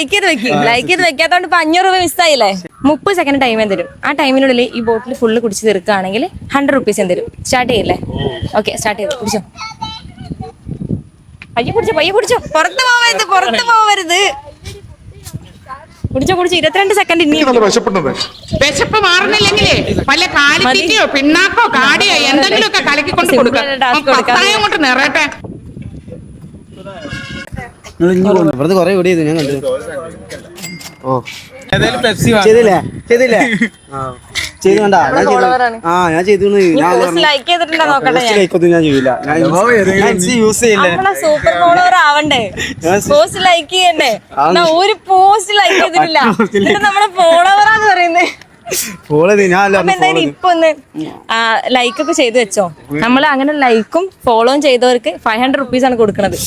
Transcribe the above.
Like ചെയ്ത് വെക്കും. Like ചെയ്ത് വെക്കാത്തോണ്ട് ഇപ്പൊ 500 രൂപ മിസ്സായില്ലേ. 30 സെക്കൻഡ് ടൈം തരും. ആ ടൈമിനുള്ളിൽ ഈ ബോട്ടിൽ ഫുള്ള് കുടിച്ച് തീർക്കുകയാണെങ്കിൽ 100 റുപ്പീസ് തരും. സ്റ്റാർട്ട് ചെയ്യില്ലേ? ഓക്കെ, സ്റ്റാർട്ട് ചെയ്തു. കുടിച്ചോ, പയ്യെ കുടിച്ചോ. പുറത്ത് പോവരുത്. കുടിച്ചോ 22 സെക്കൻഡ്. ഇനി വിശപ്പ് മാറുന്നില്ലെങ്കിലേ വല്ല കാലിത്തീറ്റയോ പിണ്ണാക്കോ കാടിയോ എന്തെങ്കിലും ഒക്കെ കലക്കിക്കൊണ്ട് കൊടുക്കാം. കൊണ്ട് നിറയട്ടെ. ഇവിടുന്ന് കൊറേ ഓടി ചെയ്തു, ഞാൻ കണ്ടു. ചെയ്തു കണ്ടാ? ഞാൻ ചെയ്തു. ലൈക്ക് ചെയ്തിട്ടുണ്ടോ നോക്കട്ടെ. ഞാൻ ചെയ്യില്ല. യൂസ് ചെയ്യില്ല. സൂപ്പർ ഫോളോവർ ആവണ്ടേ? പോസ്റ്റ് ലൈക്ക് ചെയ്യണ്ടേ? ഒരു പോസ്റ്റ് ലൈക്ക് ചെയ്തിട്ടില്ല. നമ്മുടെ ഫോളോവറാന്ന് പറയുന്നേ. എന്തായാലും ഇപ്പൊ ഒന്ന് ലൈക്ക് ഒക്കെ ചെയ്ത് വെച്ചോ. നമ്മള് അങ്ങനെ ലൈക്കും ഫോളോയും ചെയ്തവർക്ക് 500 റുപ്പീസ് ആണ് കൊടുക്കുന്നത്.